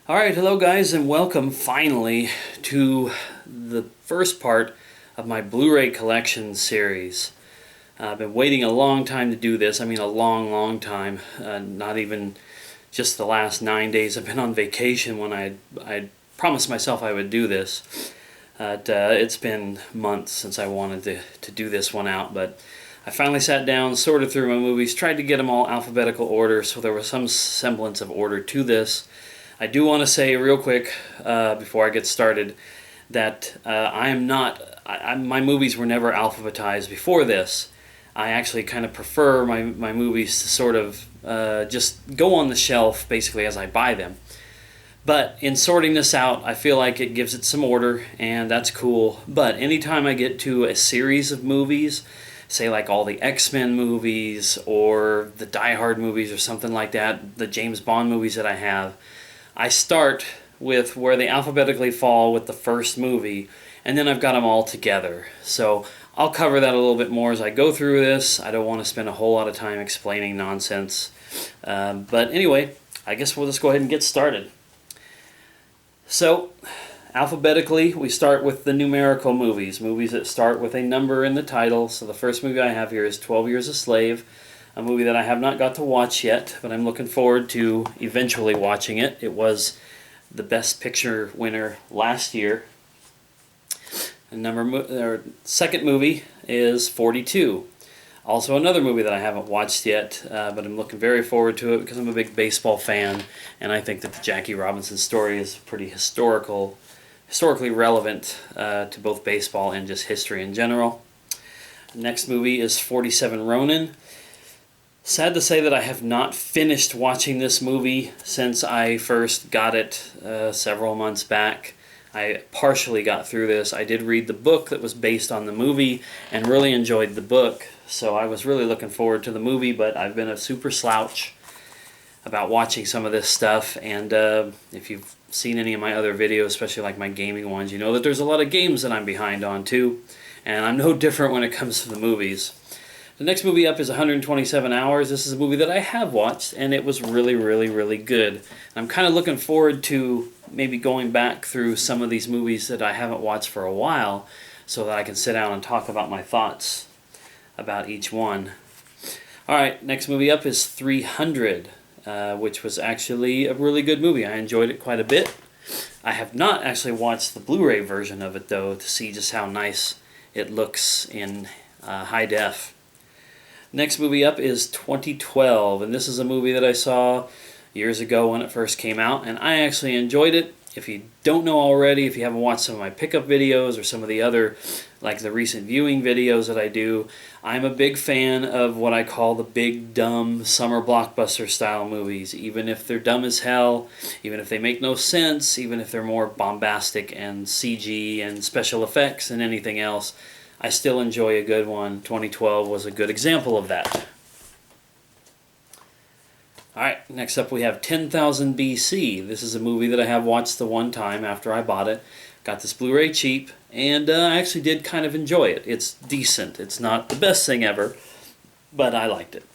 Alright, hello guys, and welcome finally to the first part of my Blu-ray collection series. I've been waiting a long time to do this. I mean a long time. Not even just the last 9 days. I've been on vacation when I promised myself I would do this. It's been months since I wanted to do this one out, but I finally sat down, sorted through my movies, tried to get them all alphabetical order so there was some semblance of order to this. I do want to say real quick before I get started that my movies were never alphabetized before this. I actually kind of prefer my movies to sort of just go on the shelf basically as I buy them. But in sorting this out, I feel like it gives it some order, and that's cool. But anytime I get to a series of movies, say like all the X-Men movies or the Die Hard movies or something like that, the James Bond movies that I have, I start with where they alphabetically fall with the first movie, and then I've got them all together. So I'll cover that a little bit more as I go through this. I don't want to spend a whole lot of time explaining nonsense. But anyway, I guess we'll just go ahead and get started. So, alphabetically, we start with the numerical movies that start with a number in the title. So the first movie I have here is 12 Years a Slave, a movie that I have not got to watch yet, but I'm looking forward to eventually watching it. It was the Best Picture winner last year. Second movie is 42. Also another movie that I haven't watched yet, but I'm looking very forward to it because I'm a big baseball fan, and I think that the Jackie Robinson story is pretty historically relevant to both baseball and just history in general. Next movie is 47 Ronin. Sad to say that I have not finished watching this movie since I first got it several months back. I partially got through this. I did read the book that was based on the movie and really enjoyed the book, so I was really looking forward to the movie, but I've been a super slouch about watching some of this stuff, and if you've seen any of my other videos, especially like my gaming ones, you know that there's a lot of games that I'm behind on too, and I'm no different when it comes to the movies. The next movie up is 127 Hours. This is a movie that I have watched, and it was really good. I'm kind of looking forward to maybe going back through some of these movies that I haven't watched for a while so that I can sit down and talk about my thoughts about each one. Alright, next movie up is 300, which was actually a really good movie. I enjoyed it quite a bit. I have not actually watched the Blu-ray version of it, though, to see just how nice it looks in high def. Next movie up is 2012, and this is a movie that I saw years ago when it first came out, and I actually enjoyed it. If you don't know already, if you haven't watched some of my pickup videos or some of the other, like the recent viewing videos that I do, I'm a big fan of what I call the big, dumb, summer blockbuster style movies. Even if they're dumb as hell, even if they make no sense, even if they're more bombastic and CG and special effects than anything else, I still enjoy a good one. 2012 was a good example of that. Alright, next up we have 10,000 BC. This is a movie that I have watched the one time after I bought it. Got this Blu-ray cheap, and I actually did kind of enjoy it. It's decent. It's not the best thing ever, but I liked it.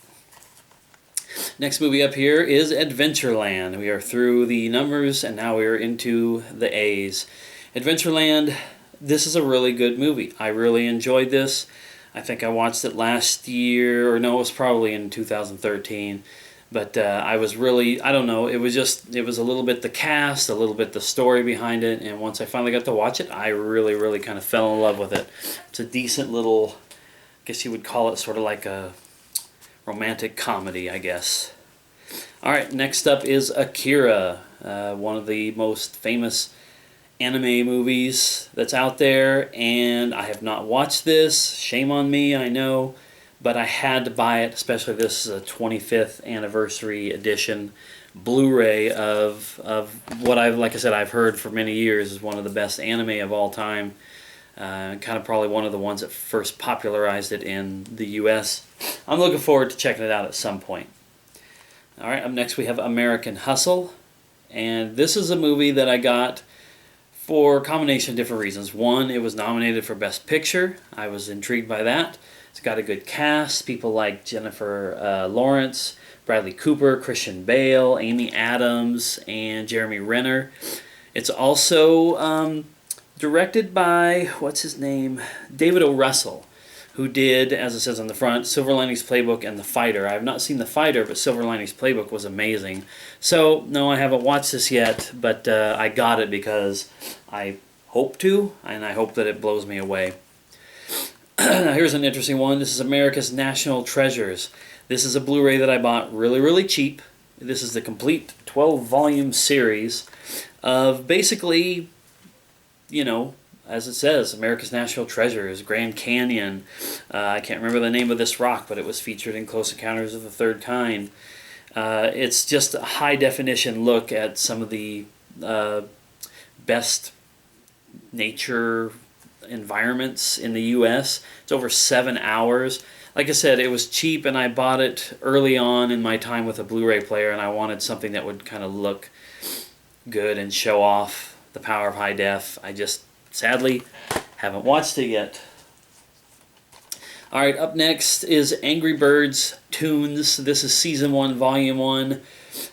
Next movie up here is Adventureland. We are through the numbers, and now we are into the A's. Adventureland, this is a really good movie. I really enjoyed this. I think I watched it last year, or no, it was probably in 2013. But I was really, I don't know, it was a little bit the cast, a little bit the story behind it, and once I finally got to watch it, I really kind of fell in love with it. It's a decent little, I guess you would call it sort of like a romantic comedy, I guess. Alright, next up is Akira, one of the most famous anime movies that's out there, and I have not watched this. Shame on me, I know. But I had to buy it, especially this is a 25th anniversary edition Blu-ray of what like I said, I've heard for many years is one of the best anime of all time. Kind of probably one of the ones that first popularized it in the US. I'm looking forward to checking it out at some point. Alright, up next we have American Hustle. And this is a movie that I got for a combination of different reasons. One, it was nominated for Best Picture. I was intrigued by that. It's got a good cast, people like Jennifer Lawrence, Bradley Cooper, Christian Bale, Amy Adams, and Jeremy Renner. It's also directed by, what's his name? David O. Russell, who did, as it says on the front, Silver Linings Playbook and The Fighter. I have not seen The Fighter, but Silver Linings Playbook was amazing. So, no, I haven't watched this yet, but I got it because I hope to, and I hope that it blows me away. Now, here's an interesting one. This is America's National Treasures. This is a Blu-ray that I bought really, really cheap. This is the complete 12-volume series of basically, you know, as it says, America's National Treasures, Grand Canyon. I can't remember the name of this rock, but it was featured in Close Encounters of the Third Kind. It's just a high-definition look at some of the best nature environments in the U.S. It's over 7 hours. Like I said, it was cheap, and I bought it early on in my time with a Blu-ray player, and I wanted something that would kind of look good and show off the power of high def. I just, sadly, haven't watched it yet. Alright, up next is Angry Birds Toons. This is Season 1, Volume 1.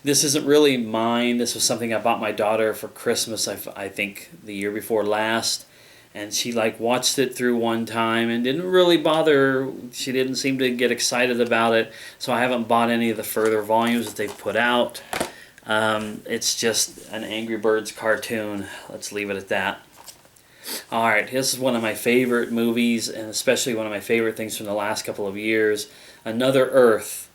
This isn't really mine. This was something I bought my daughter for Christmas, I think, the year before last. And she watched it through one time and didn't really bother. She didn't seem to get excited about it. So I haven't bought any of the further volumes that they've put out. It's just an Angry Birds cartoon. Let's leave it at that. Alright, this is one of my favorite movies, and especially one of my favorite things from the last couple of years. Another Earth.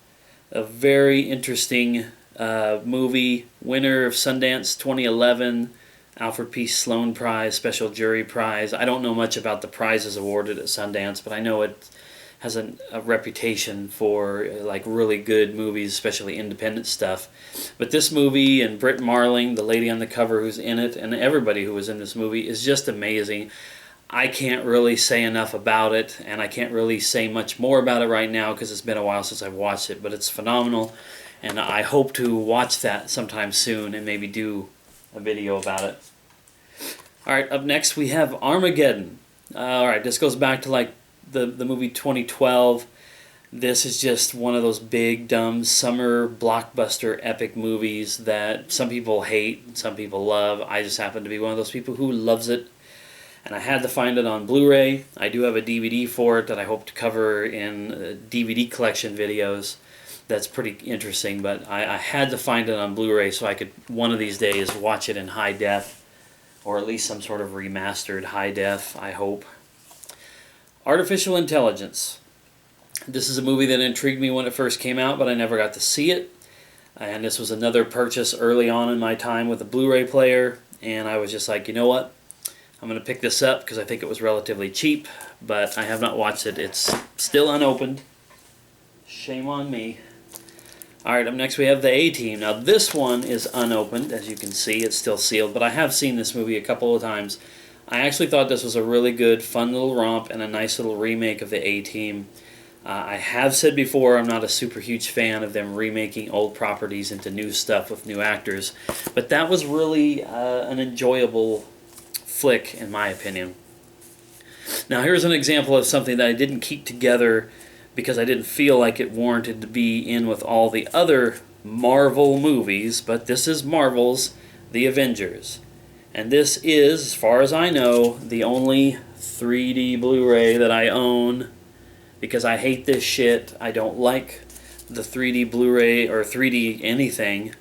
A very interesting movie. Winner of Sundance 2011. Alfred P. Sloan Prize, Special Jury Prize. I don't know much about the prizes awarded at Sundance, but I know it has a reputation for really good movies, especially independent stuff. But this movie, and Britt Marling, the lady on the cover who's in it, and everybody who was in this movie, is just amazing. I can't really say enough about it, and I can't really say much more about it right now because it's been a while since I've watched it, but it's phenomenal, and I hope to watch that sometime soon and maybe do a video about it. Alright, up next we have Armageddon. Alright, this goes back to the movie 2012. This is just one of those big, dumb, summer blockbuster epic movies that some people hate and some people love. I just happen to be one of those people who loves it. And I had to find it on Blu-ray. I do have a DVD for it that I hope to cover in DVD collection videos. That's pretty interesting, but I had to find it on Blu-ray so I could one of these days watch it in high def, or at least some sort of remastered high def, I hope. Artificial Intelligence. This is a movie that intrigued me when it first came out, but I never got to see it. And this was another purchase early on in my time with a Blu-ray player, and I was just like, you know what? I'm going to pick this up because I think it was relatively cheap, but I have not watched it. It's still unopened. Shame on me. Alright, up next we have The A-Team. Now this one is unopened, as you can see. It's still sealed, but I have seen this movie a couple of times. I actually thought this was a really good, fun little romp and a nice little remake of The A-Team. I have said before I'm not a super huge fan of them remaking old properties into new stuff with new actors, but that was really an enjoyable flick, in my opinion. Now here's an example of something that I didn't keep together because I didn't feel like it warranted to be in with all the other Marvel movies, but this is Marvel's The Avengers. And this is, as far as I know, the only 3D Blu-ray that I own, because I hate this shit. I don't like the 3D Blu-ray or 3D anything.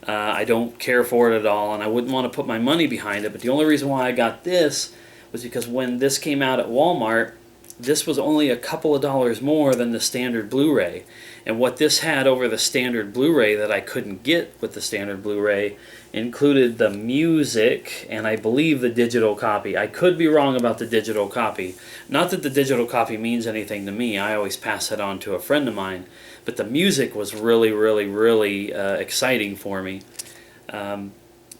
I don't care for it at all, and I wouldn't want to put my money behind it, but the only reason why I got this was because when this came out at Walmart, this was only a couple of dollars more than the standard Blu-ray. And what this had over the standard Blu-ray that I couldn't get with the standard Blu-ray included the music and I believe the digital copy. I could be wrong about the digital copy. Not that the digital copy means anything to me. I always pass it on to a friend of mine. But the music was really, really, really exciting for me. And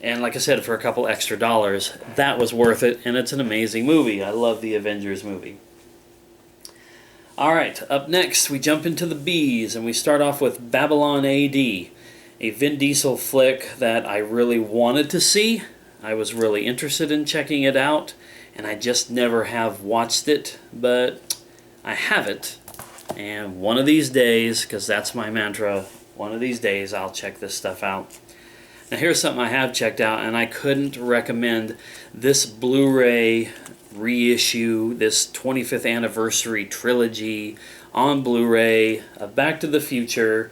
like I said, for a couple extra dollars, that was worth it. And it's an amazing movie. I love the Avengers movie. Alright, up next we jump into the B's and we start off with Babylon AD, a Vin Diesel flick that I really wanted to see. I was really interested in checking it out, and I just never have watched it, but I have it. And one of these days, because that's my mantra, One of these days I'll check this stuff out. Now here's something I have checked out, and I couldn't recommend this Blu-ray reissue, this 25th anniversary trilogy on Blu-ray of Back to the Future.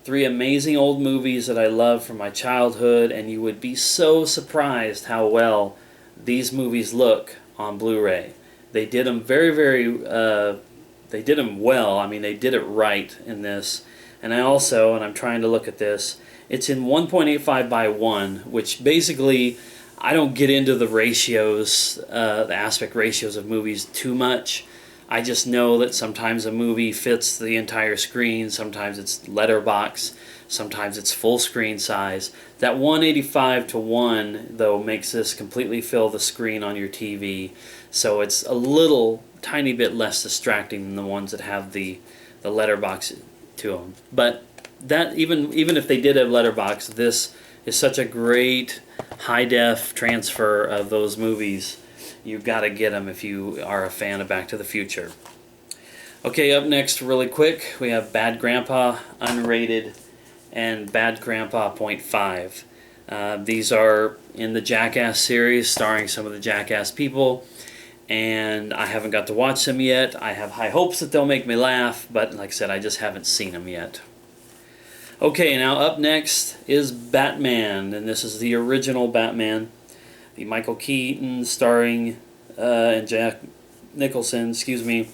3 amazing old movies that I love from my childhood, and you would be so surprised how well these movies look on Blu-ray. They did them they did them well. I mean, they did it right in this. And I'm trying to look at this, it's in 1.85 by 1, which basically, I don't get into the ratios, the aspect ratios of movies too much. I just know that sometimes a movie fits the entire screen, sometimes it's letterbox, sometimes it's full screen size. That 185 to 1, though, makes this completely fill the screen on your TV, so it's a little tiny bit less distracting than the ones that have the letterbox to them. But that even if they did have letterbox, this is such a great high-def transfer of those movies. You've got to get them if you are a fan of Back to the Future. Okay, up next, really quick, we have Bad Grandpa Unrated and Bad Grandpa .5. These are in the Jackass series, starring some of the Jackass people, and I haven't got to watch them yet. I have high hopes that they'll make me laugh, but like I said, I just haven't seen them yet. Okay, now up next is Batman, and this is the original Batman, the Michael Keaton starring and Jack Nicholson, excuse me.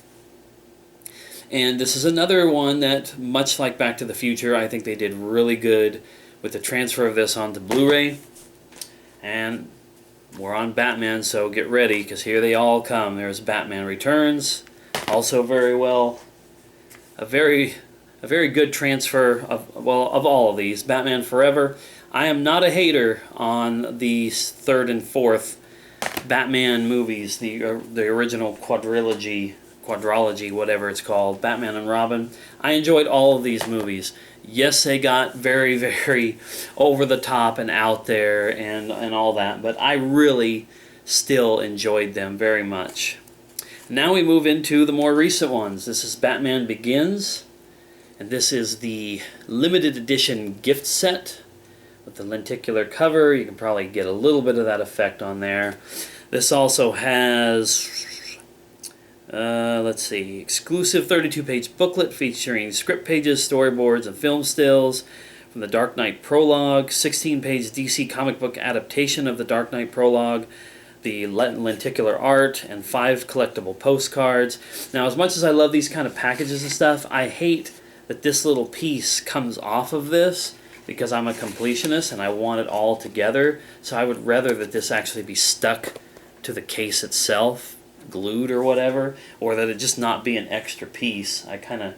And this is another one that, much like Back to the Future, I think they did really good with the transfer of this onto Blu-ray. And we're on Batman, so get ready, because here they all come. There's Batman Returns, also very well. A very good transfer of all of these. Batman Forever. I am not a hater on the 3rd and 4th Batman movies, the original quadrilogy, whatever it's called, Batman and Robin. I enjoyed all of these movies. Yes, they got very, very over the top and out there and all that, but I really still enjoyed them very much. Now we move into the more recent ones. This is Batman Begins, and this is the limited edition gift set with the lenticular cover. You can probably get a little bit of that effect on there. This also has, let's see, exclusive 32-page booklet featuring script pages, storyboards, and film stills from the Dark Knight prologue, 16-page DC comic book adaptation of the Dark Knight prologue, the lenticular art, and 5 collectible postcards. Now, as much as I love these kind of packages and stuff, I hate that this little piece comes off of this, because I'm a completionist and I want it all together. So I would rather that this actually be stuck to the case itself, glued or whatever, or that it just not be an extra piece. I kind of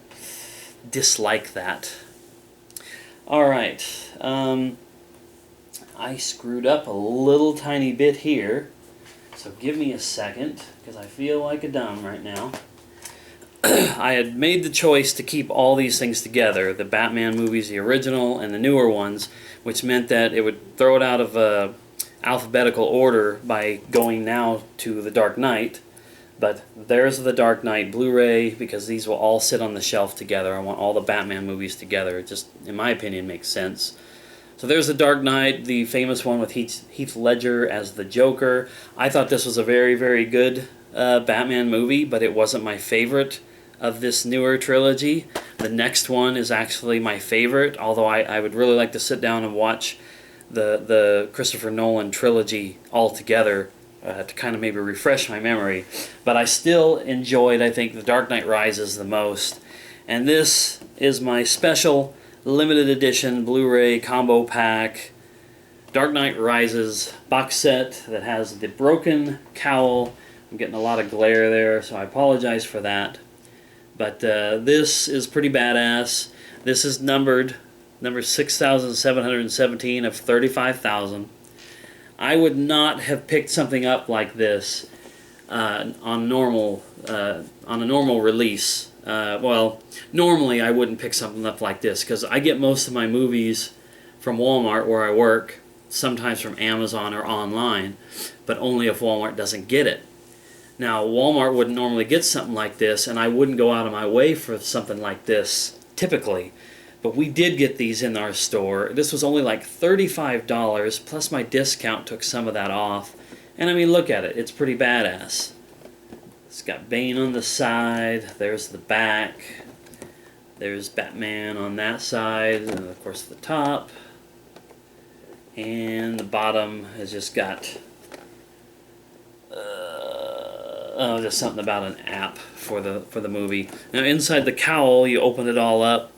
dislike that. Alright, I screwed up a little tiny bit here, so give me a second, because I feel like a dumb right now. I had made the choice to keep all these things together, the Batman movies, the original, and the newer ones, which meant that it would throw it out of alphabetical order by going now to the Dark Knight. But there's the Dark Knight Blu-ray, because these will all sit on the shelf together. I want all the Batman movies together. It just, in my opinion, makes sense. So there's the Dark Knight, the famous one with Heath Ledger as the Joker. I thought this was a very, very good Batman movie, but it wasn't my favorite of this newer trilogy. The next one is actually my favorite, although I would really like to sit down and watch the Christopher Nolan trilogy all together to kind of maybe refresh my memory. But I still enjoyed, I think, The Dark Knight Rises the most. And this is my special limited edition Blu-ray combo pack Dark Knight Rises box set that has the broken cowl. I'm getting a lot of glare there, so I apologize for that. But this is pretty badass. This is number 6,717 of 35,000. I would not have picked something up like this on a normal release. Well, normally I wouldn't pick something up like this, because I get most of my movies from Walmart where I work, sometimes from Amazon or online, but only if Walmart doesn't get it. Now, Walmart wouldn't normally get something like this, and I wouldn't go out of my way for something like this, typically. But we did get these in our store. This was only like $35, plus my discount took some of that off. And I mean, look at it. It's pretty badass. It's got Bane on the side. There's the back. There's Batman on that side. And of course the top. And the bottom has just got just something about an app for the movie. Now inside the cowl, you open it all up.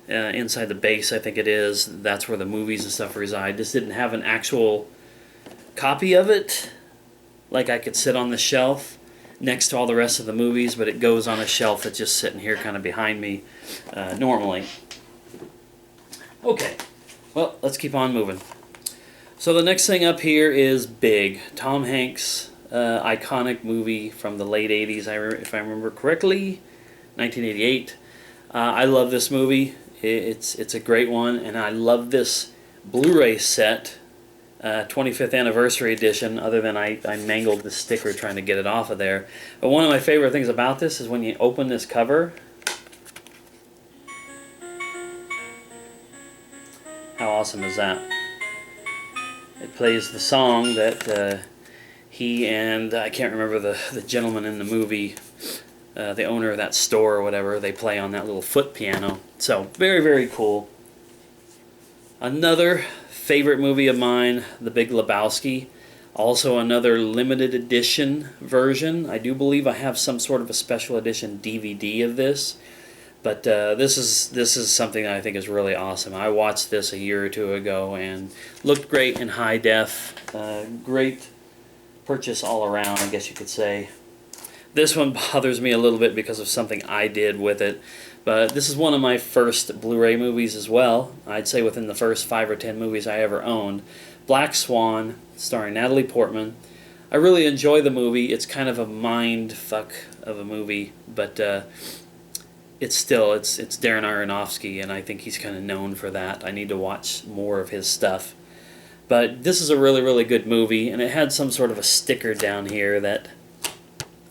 Inside the base, I think it is. That's where the movies and stuff reside. This didn't have an actual copy of it. Like I could sit on the shelf next to all the rest of the movies, but it goes on a shelf that's just sitting here kind of behind me normally. Okay, well, let's keep on moving. So the next thing up here is Big. Tom Hanks' iconic movie from the late 80s, if I remember correctly, 1988. I love this movie. It's a great one, and I love this Blu-ray set, 25th anniversary edition, other than I mangled the sticker trying to get it off of there. But one of my favorite things about this is when you open this cover. How awesome is that? It plays the song that he and, I can't remember the gentleman in the movie, the owner of that store or whatever, they play on that little foot piano. So, very, very cool. Another favorite movie of mine, The Big Lebowski. Also another limited edition version. I do believe I have some sort of a special edition DVD of this. But this is something that I think is really awesome. I watched this a year or two ago and looked great in high def. Great purchase all around, I guess you could say. This one bothers me a little bit because of something I did with it. But this is one of my first Blu-ray movies as well. I'd say within the first 5 or 10 movies I ever owned. Black Swan, starring Natalie Portman. I really enjoy the movie. It's kind of a mind fuck of a movie, but it's Darren Aronofsky, and I think he's kind of known for that. I need to watch more of his stuff. But this is a really, really good movie, and it had some sort of a sticker down here that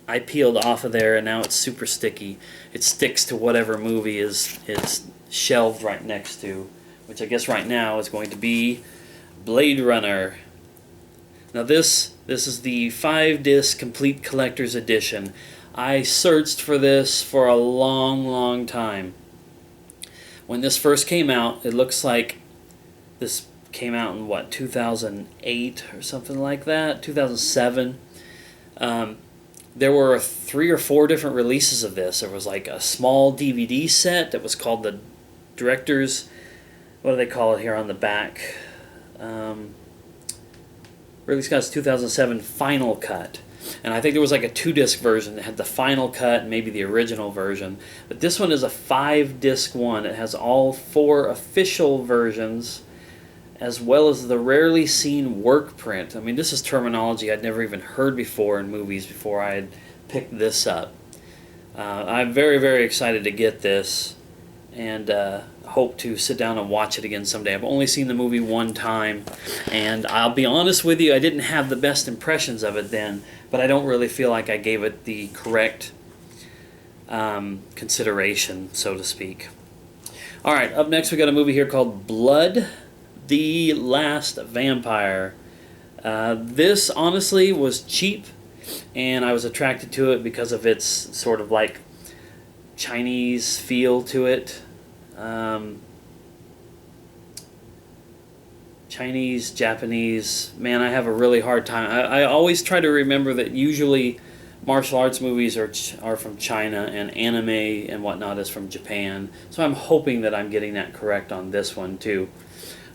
I peeled off of there, and now it's super sticky. It sticks to whatever movie is shelved right next to, which I guess right now is going to be Blade Runner. Now this is the 5-disc complete collector's edition. I searched for this for a long, long time. When this first came out, it looks like this came out in, what, 2008 or something like that? 2007. There were 3 or 4 different releases of this. There was like a small DVD set that was called the Director's, what do they call it here on the back? Ridley Scott's 2007 Final Cut. And I think there was like a 2-disc version that had the final cut and maybe the original version. But this one is a 5-disc one. It has all 4 official versions as well as the rarely seen work print. I mean, this is terminology I'd never even heard before in movies before I had picked this up. I'm very, very excited to get this and hope to sit down and watch it again someday. I've only seen the movie one time, and I'll be honest with you, I didn't have the best impressions of it then, but I don't really feel like I gave it the correct consideration, so to speak. Alright, up next we got a movie here called Blood, the Last Vampire. This, honestly, was cheap, and I was attracted to it because of its sort of like Chinese feel to it. Chinese, Japanese, man, I have a really hard time. I always try to remember that usually martial arts movies are from China and anime and whatnot is from Japan. So I'm hoping that I'm getting that correct on this one too.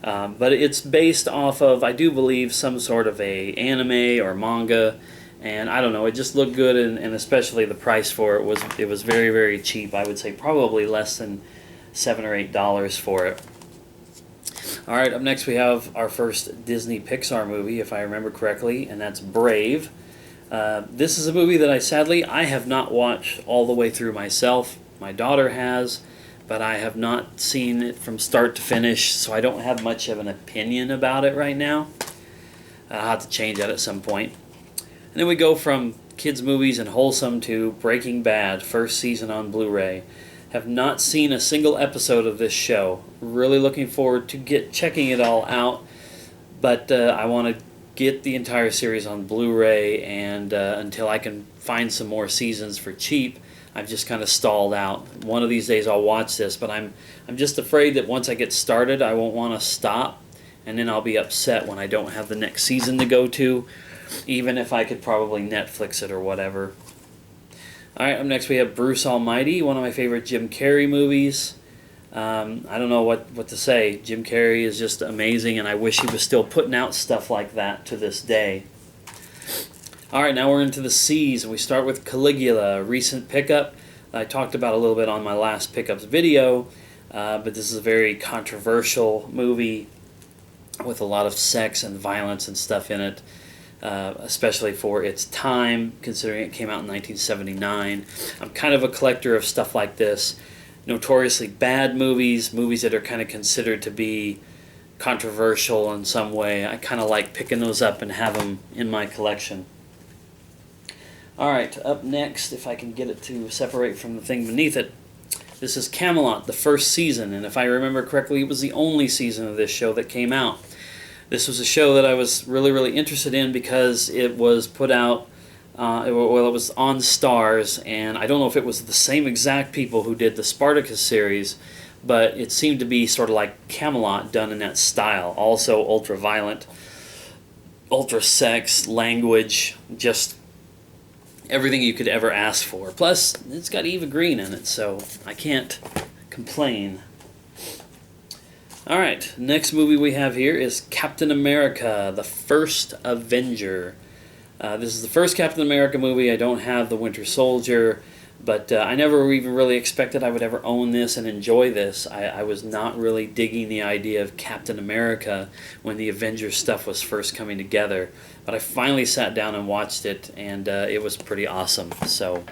But it's based off of, I do believe, some sort of a anime or manga. And I don't know, it just looked good, and especially the price for it was very, very cheap. I would say probably less than $7 or $8 for it. Alright, up next we have our first Disney Pixar movie, if I remember correctly, and that's Brave. This is a movie that I have not watched all the way through myself. My daughter has, but I have not seen it from start to finish, so I don't have much of an opinion about it right now. I'll have to change that at some point. And then we go from kids' movies and wholesome to Breaking Bad, first season on Blu-ray. Have not seen a single episode of this show. Really looking forward to checking it all out, but I want to get the entire series on Blu-ray, and until I can find some more seasons for cheap, I've just kind of stalled out. One of these days I'll watch this, but I'm just afraid that once I get started, I won't want to stop, and then I'll be upset when I don't have the next season to go to, even if I could probably Netflix it or whatever. Alright, up next we have Bruce Almighty, one of my favorite Jim Carrey movies. I don't know what to say. Jim Carrey is just amazing, and I wish he was still putting out stuff like that to this day. Alright, now we're into the C's, and we start with Caligula, a recent pickup I talked about a little bit on my last pickups video, but this is a very controversial movie with a lot of sex and violence and stuff in it. Especially for its time, considering it came out in 1979. I'm kind of a collector of stuff like this. Notoriously bad movies, movies that are kind of considered to be controversial in some way. I kind of like picking those up and have them in my collection. Alright, up next, if I can get it to separate from the thing beneath it, this is Camelot, the first season, and if I remember correctly, it was the only season of this show that came out. This was a show that I was really interested in because it was put out, it was on Starz, and I don't know if it was the same exact people who did the Spartacus series, but it seemed to be sort of like Camelot done in that style. Also ultra-violent, ultra-sex, language, just everything you could ever ask for. Plus, it's got Eva Green in it, so I can't complain. Alright, next movie we have here is Captain America, the First Avenger. This is the first Captain America movie. I don't have the Winter Soldier, but I never even really expected I would ever own this and enjoy this. I was not really digging the idea of Captain America when the Avengers stuff was first coming together, but I finally sat down and watched it, and it was pretty awesome. So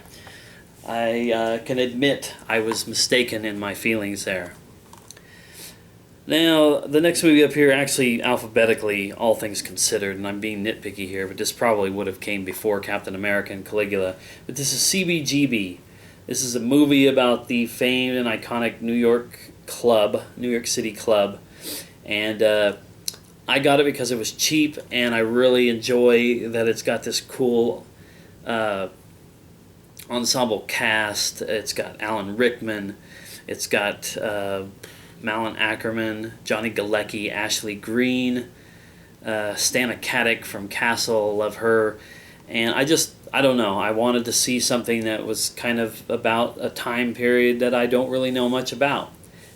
I can admit I was mistaken in my feelings there. Now, the next movie up here, actually alphabetically, all things considered, and I'm being nitpicky here, but this probably would have came before Captain America and Caligula, but this is CBGB. This is a movie about the famed and iconic New York City club, and I got it because it was cheap, and I really enjoy that it's got this cool ensemble cast. It's got Alan Rickman, it's got Malin Ackerman, Johnny Galecki, Ashley Greene, Stana Katic from Castle, love her. And I don't know, I wanted to see something that was kind of about a time period that I don't really know much about.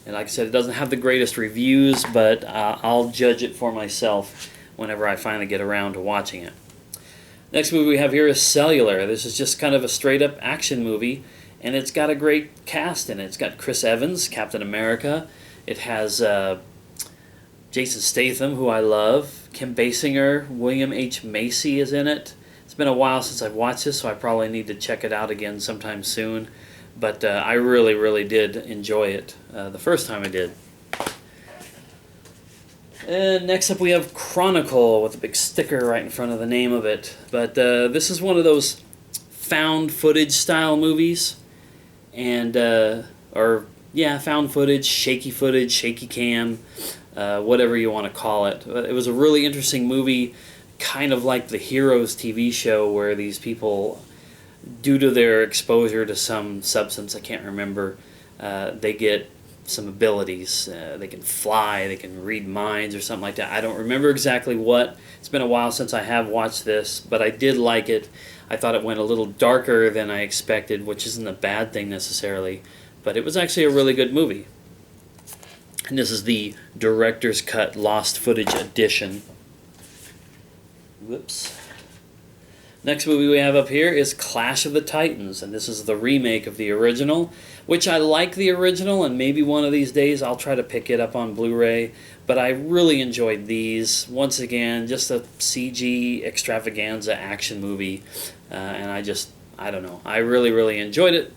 And like I said, it doesn't have the greatest reviews, but I'll judge it for myself whenever I finally get around to watching it. Next movie we have here is Cellular. This is just kind of a straight-up action movie, and it's got a great cast in it. It's got Chris Evans, Captain America. It has Jason Statham, who I love, Kim Basinger, William H. Macy is in it. It's been a while since I've watched this, so I probably need to check it out again sometime soon. But I really did enjoy it the first time I did. And next up we have Chronicle, with a big sticker right in front of the name of it. But this is one of those found footage style movies, and found footage, shaky cam, whatever you want to call it. It was a really interesting movie, kind of like the Heroes TV show, where these people, due to their exposure to some substance, I can't remember, they get some abilities. They can fly, they can read minds or something like that. I don't remember exactly what. It's been a while since I have watched this, but I did like it. I thought it went a little darker than I expected, which isn't a bad thing necessarily, but it was actually a really good movie. And this is the Director's Cut Lost Footage Edition. Whoops. Next movie we have up here is Clash of the Titans, and this is the remake of the original, which I like the original, and maybe one of these days I'll try to pick it up on Blu-ray, but I really enjoyed these. Once again, just a CG extravaganza action movie, and I don't know, I really enjoyed it.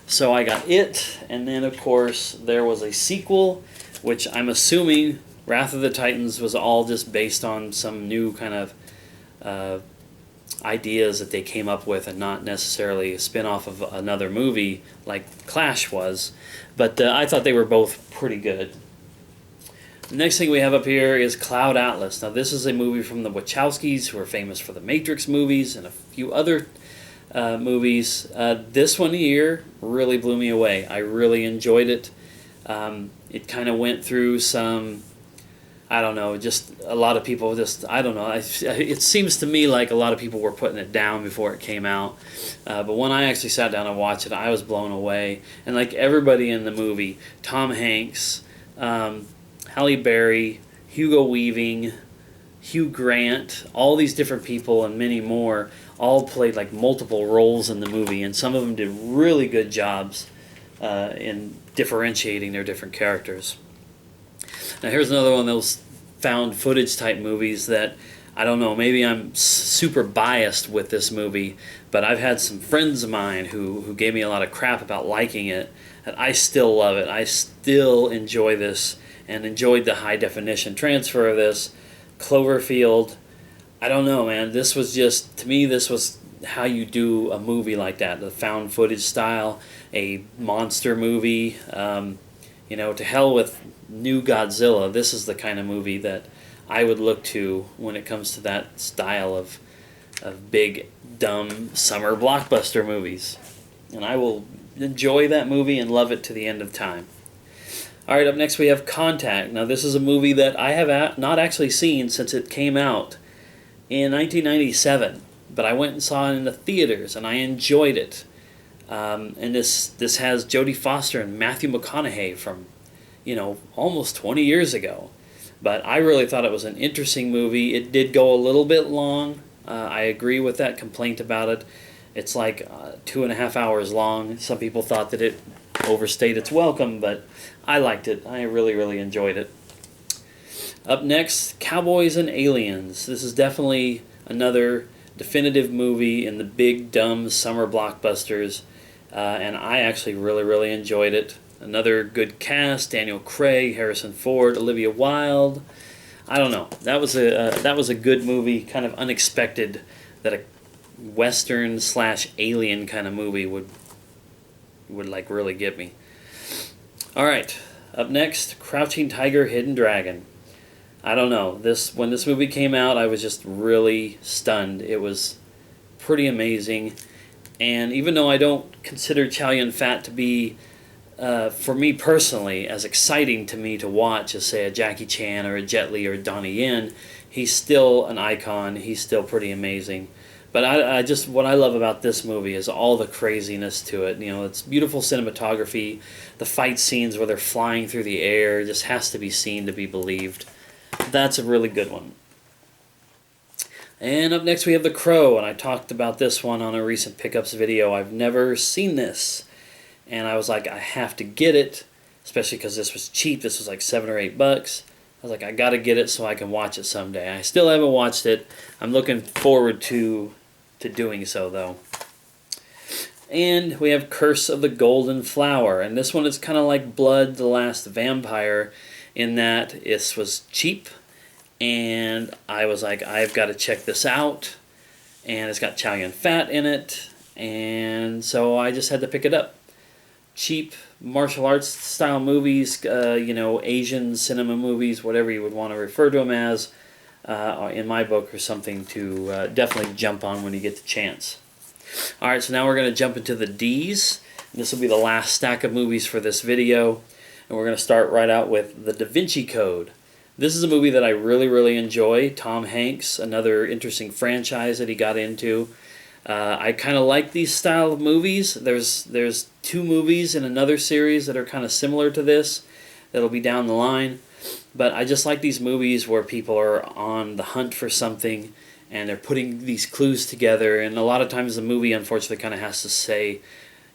So I got it, and then of course there was a sequel, which I'm assuming Wrath of the Titans was all just based on some new kind of ideas that they came up with and not necessarily a spin-off of another movie like Clash was. But I thought they were both pretty good. The next thing we have up here is Cloud Atlas. Now this is a movie from the Wachowskis, who are famous for the Matrix movies and a few other movies. This one here really blew me away. I really enjoyed it. It kind of went through some, I don't know, just a lot of people just, I don't know. It seems to me like a lot of people were putting it down before it came out. But when I actually sat down and watched it, I was blown away. And like everybody in the movie, Tom Hanks, Halle Berry, Hugo Weaving, Hugh Grant, all these different people and many more all played like multiple roles in the movie, and some of them did really good jobs in differentiating their different characters. Now here's another one of those found footage type movies that, I don't know, maybe I'm super biased with this movie, but I've had some friends of mine who gave me a lot of crap about liking it, and I still love it. I still enjoy this and enjoyed the high definition transfer of this. Cloverfield, I don't know, man. This was just, to me, this was how you do a movie like that, the found footage style, a monster movie. You know, to hell with new Godzilla. This is the kind of movie that I would look to when it comes to that style of big, dumb summer blockbuster movies. And I will enjoy that movie and love it to the end of time. Alright, up next we have Contact. Now this is a movie that I have not actually seen since it came out in 1997. But I went and saw it in the theaters and I enjoyed it. And this has Jodie Foster and Matthew McConaughey from, you know, almost 20 years ago. But I really thought it was an interesting movie. It did go a little bit long. I agree with that complaint about it. It's like 2.5 hours long. Some people thought that it overstayed its welcome, but I liked it. I really, really enjoyed it. Up next, Cowboys and Aliens. This is definitely another definitive movie in the big, dumb summer blockbusters, and I actually really, really enjoyed it. Another good cast: Daniel Craig, Harrison Ford, Olivia Wilde. I don't know. That was a good movie. Kind of unexpected that a Western / alien kind of movie would like really get me. All right. Up next, Crouching Tiger, Hidden Dragon. I don't know. When this movie came out, I was just really stunned. It was pretty amazing. And even though I don't consider Chow Yun-fat to be, for me personally, as exciting to me to watch as, say, a Jackie Chan or a Jet Li or Donnie Yen, he's still an icon. He's still pretty amazing. But I just, what I love about this movie is all the craziness to it. You know, it's beautiful cinematography. The fight scenes where they're flying through the air just has to be seen to be believed. That's a really good one. And up next we have The Crow, and I talked about this one on a recent pickups video. I've never seen this, and I was like, I have to get it, especially because this was cheap. This was like $7 or $8. I was like, I gotta get it so I can watch it someday. I still haven't watched it. I'm looking forward to doing so, though. And we have Curse of the Golden Flower, and this one is kind of like Blood the Last Vampire, in that it was cheap, and I was like, I've got to check this out, and it's got Chow Yun-fat in it, and so I just had to pick it up. Cheap martial arts style movies, you know, Asian cinema movies, whatever you would want to refer to them as, in my book, are something to definitely jump on when you get the chance. Alright, so now we're going to jump into the D's. This will be the last stack of movies for this video. And we're going to start right out with The Da Vinci Code. This is a movie that I really, really enjoy. Tom Hanks, another interesting franchise that he got into. I kind of like these style of movies. There's 2 movies in another series that are kind of similar to this that'll be down the line. But I just like these movies where people are on the hunt for something and they're putting these clues together. And a lot of times the movie, unfortunately, kind of has to say,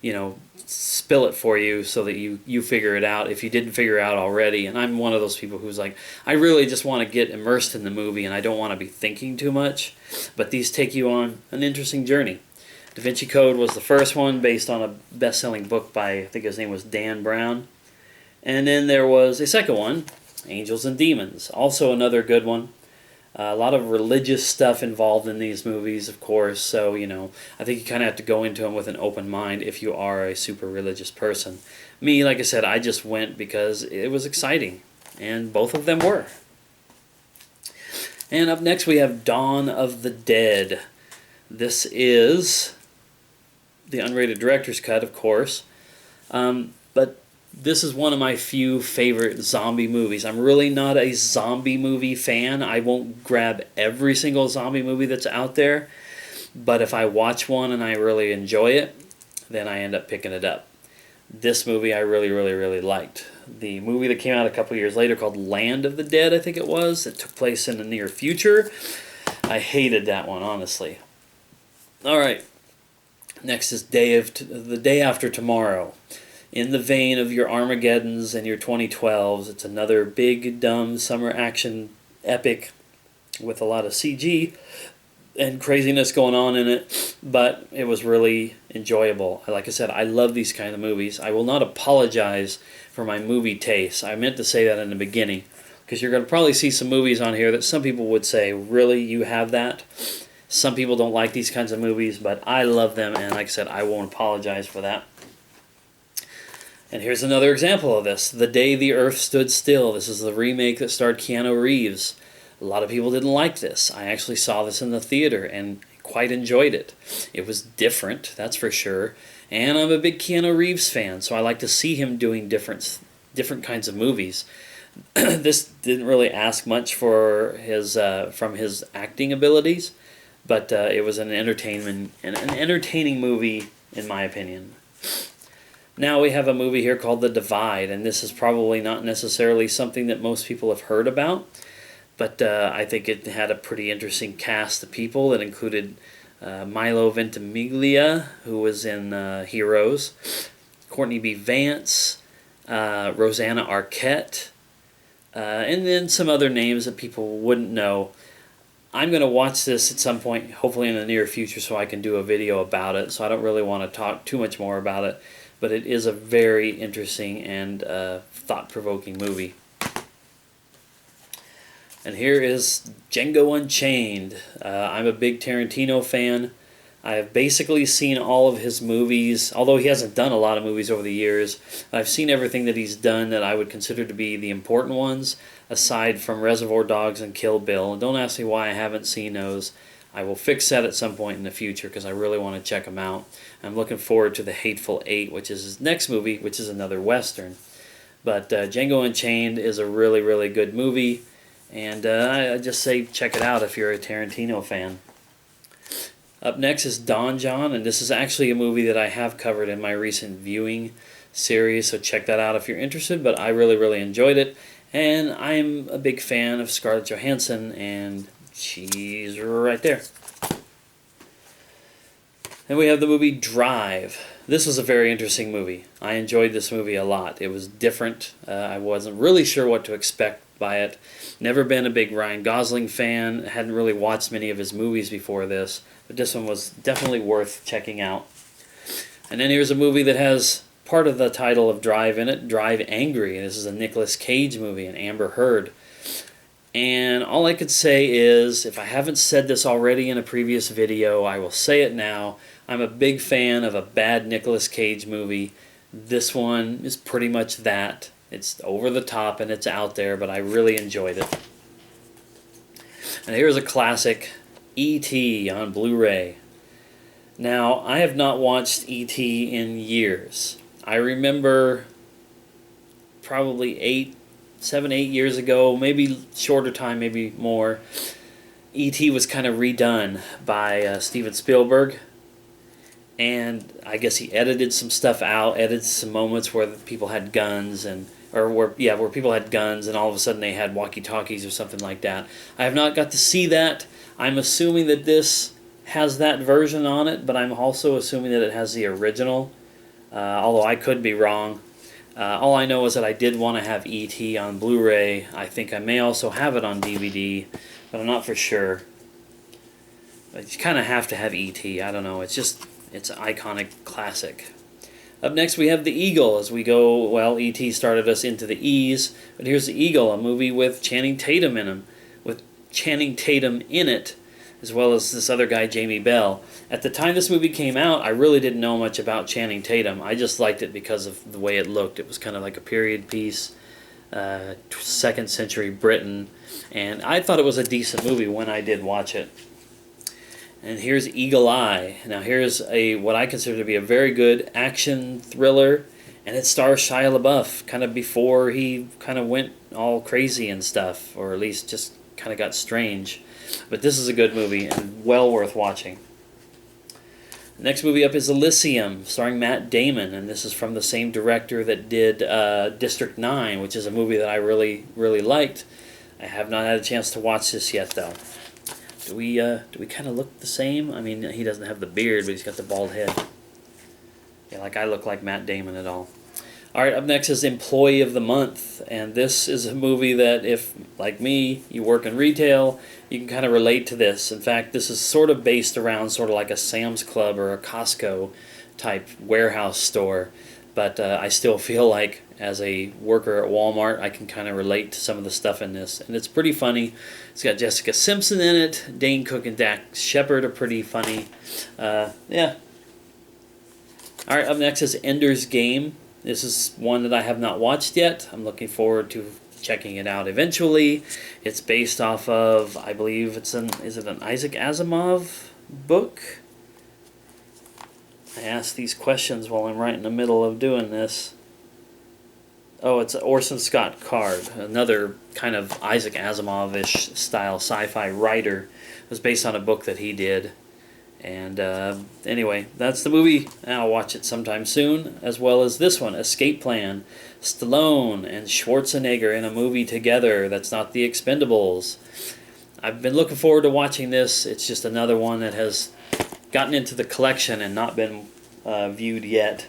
you know, spill it for you so that you figure it out if you didn't figure it out already. And I'm one of those people who's like, I really just want to get immersed in the movie and I don't want to be thinking too much. But these take you on an interesting journey. Da Vinci Code was the first one, based on a best-selling book by, I think his name was Dan Brown. And then there was a second one, Angels and Demons, also another good one. A lot of religious stuff involved in these movies, of course, so, I think you kind of have to go into them with an open mind if you are a super religious person. Me, like I said, I just went because it was exciting, and both of them were. And up next we have Dawn of the Dead. This is the unrated director's cut, of course, but this is one of my few favorite zombie movies. I'm really not a zombie movie fan. I won't grab every single zombie movie that's out there, but if I watch one and I really enjoy it, then I end up picking it up. This movie I really, really, really liked. The movie that came out a couple years later called Land of the Dead, I think it was, that took place in the near future. I hated that one, honestly. Alright, next is The Day After Tomorrow. In the vein of your Armageddons and your 2012s, it's another big, dumb summer action epic with a lot of CG and craziness going on in it, but it was really enjoyable. Like I said, I love these kind of movies. I will not apologize for my movie taste. I meant to say that in the beginning, because you're going to probably see some movies on here that some people would say, really, you have that? Some people don't like these kinds of movies, but I love them, and like I said, I won't apologize for that. And here's another example of this. The Day the Earth Stood Still. This is the remake that starred Keanu Reeves. A lot of people didn't like this. I actually saw this in the theater and quite enjoyed it. It was different, that's for sure. And I'm a big Keanu Reeves fan, so I like to see him doing different kinds of movies. This didn't really ask much for from his acting abilities, but it was an entertaining movie, in my opinion. Now we have a movie here called The Divide, and this is probably not necessarily something that most people have heard about, but I think it had a pretty interesting cast of people that included Milo Ventimiglia, who was in Heroes, Courtney B. Vance, Rosanna Arquette, and then some other names that people wouldn't know. I'm going to watch this at some point, hopefully in the near future, so I can do a video about it, so I don't really want to talk too much more about it, but it is a very interesting and thought-provoking movie. And here is Django Unchained. I'm a big Tarantino fan. I have basically seen all of his movies, although he hasn't done a lot of movies over the years. I've seen everything that he's done that I would consider to be the important ones, aside from Reservoir Dogs and Kill Bill. And don't ask me why I haven't seen those. I will fix that at some point in the future because I really want to check them out. I'm looking forward to The Hateful Eight, which is his next movie, which is another Western. But Django Unchained is a really, really good movie. And I just say check it out if you're a Tarantino fan. Up next is Don John, and this is actually a movie that I have covered in my recent viewing series, so check that out if you're interested, but I really, really enjoyed it. And I'm a big fan of Scarlett Johansson, and she's right there. And we have the movie Drive. This was a very interesting movie. I enjoyed this movie a lot. It was different. I wasn't really sure what to expect by it. Never been a big Ryan Gosling fan. Hadn't really watched many of his movies before this. But this one was definitely worth checking out. And then here's a movie that has part of the title of Drive in it, Drive Angry. This is a Nicolas Cage movie, and Amber Heard. And all I could say is, if I haven't said this already in a previous video, I will say it now. I'm a big fan of a bad Nicolas Cage movie. This one is pretty much that. It's over the top and it's out there, but I really enjoyed it. And here's a classic, E.T. on Blu-ray. Now, I have not watched E.T. in years. I remember probably 7, 8 years ago, maybe shorter time, maybe more, E.T. was kind of redone by Steven Spielberg. And I guess he edited some stuff out, edited some moments where people had guns, where people had guns and all of a sudden they had walkie-talkies or something like that. I have not got to see that. I'm assuming that this has that version on it, but I'm also assuming that it has the original, although I could be wrong. All I know is that I did want to have E.T. on Blu-ray. I think I may also have it on DVD, but I'm not for sure. But you kind of have to have E.T. I don't know. It's an iconic classic. Up next we have The Eagle as we go, well, E.T. started us into the E's, but here's The Eagle, a movie with Channing Tatum in him, with Channing Tatum in it, as well as this other guy, Jamie Bell. At the time this movie came out, I really didn't know much about Channing Tatum. I just liked it because of the way it looked. It was kind of like a period piece, 2nd century Britain, and I thought it was a decent movie when I did watch it. And here's Eagle Eye. Now here's what I consider to be a very good action thriller, and it stars Shia LaBeouf, kind of before he kind of went all crazy and stuff, or at least just kind of got strange. But this is a good movie and well worth watching. The next movie up is Elysium, starring Matt Damon, and this is from the same director that did District 9, which is a movie that I really, really liked. I have not had a chance to watch this yet, though. Do we kind of look the same? I mean, he doesn't have the beard, but he's got the bald head. Yeah, like I look like Matt Damon at all. All right, up next is Employee of the Month, and this is a movie that if, like me, you work in retail, you can kind of relate to this. In fact, this is sort of based around sort of like a Sam's Club or a Costco type warehouse store, but I still feel like as a worker at Walmart, I can kind of relate to some of the stuff in this, and it's pretty funny. It's got Jessica Simpson in it. Dane Cook and Dax Shepard are pretty funny. Yeah. All right, up next is Ender's Game. This is one that I have not watched yet. I'm looking forward to checking it out eventually. It's based off of, I believe is it an Isaac Asimov book? I ask these questions while I'm right in the middle of doing this. Oh, it's Orson Scott Card, another kind of Isaac Asimov-ish style sci-fi writer. It was based on a book that he did. And anyway, that's the movie. I'll watch it sometime soon, as well as this one, Escape Plan. Stallone and Schwarzenegger in a movie together. That's not The Expendables. I've been looking forward to watching this. It's just another one that has gotten into the collection and not been viewed yet.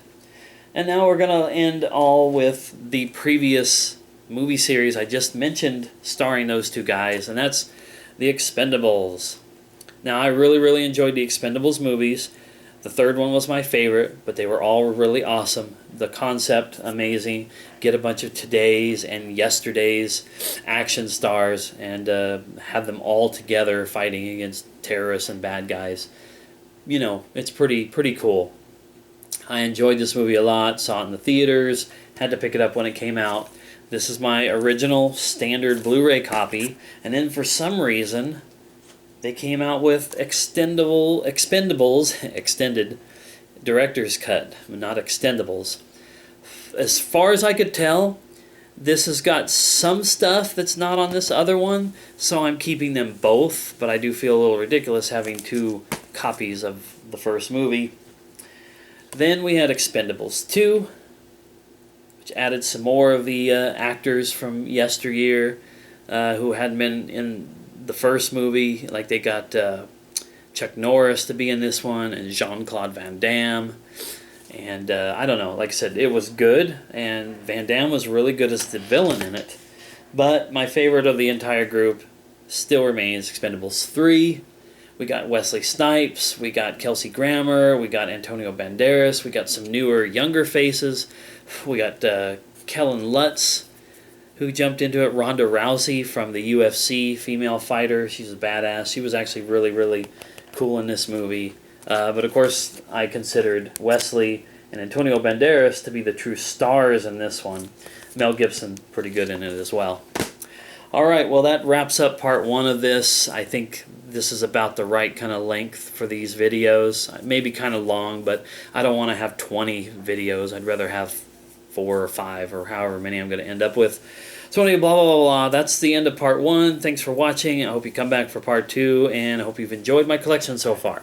And now we're going to end all with the previous movie series I just mentioned starring those two guys, and that's The Expendables. Now, I really, really enjoyed the Expendables movies. The third one was my favorite, but they were all really awesome. The concept, amazing. Get a bunch of today's and yesterday's action stars and have them all together fighting against terrorists and bad guys. You know, it's pretty cool. I enjoyed this movie a lot, saw it in the theaters, had to pick it up when it came out. This is my original standard Blu-ray copy, and then for some reason they came out with Expendables, extended director's cut, not Extendables. As far as I could tell, this has got some stuff that's not on this other one, so I'm keeping them both, but I do feel a little ridiculous having two copies of the first movie. Then we had Expendables 2, which added some more of the actors from yesteryear who hadn't been in the first movie. Like they got Chuck Norris to be in this one and Jean-Claude Van Damme. And I don't know, like I said, it was good, and Van Damme was really good as the villain in it. But my favorite of the entire group still remains Expendables 3. We got Wesley Snipes, we got Kelsey Grammer, we got Antonio Banderas, we got some newer, younger faces. We got Kellen Lutz, who jumped into it. Ronda Rousey from the UFC, female fighter. She's a badass. She was actually really, really cool in this movie. But of course, I considered Wesley and Antonio Banderas to be the true stars in this one. Mel Gibson, pretty good in it as well. Alright, well that wraps up part one of this. I think this is about the right kind of length for these videos. Maybe kind of long, but I don't want to have 20 videos. I'd rather have 4 or 5 or however many I'm going to end up with. So anyway, blah, blah, blah, blah. That's the end of part one. Thanks for watching. I hope you come back for part two, and I hope you've enjoyed my collection so far.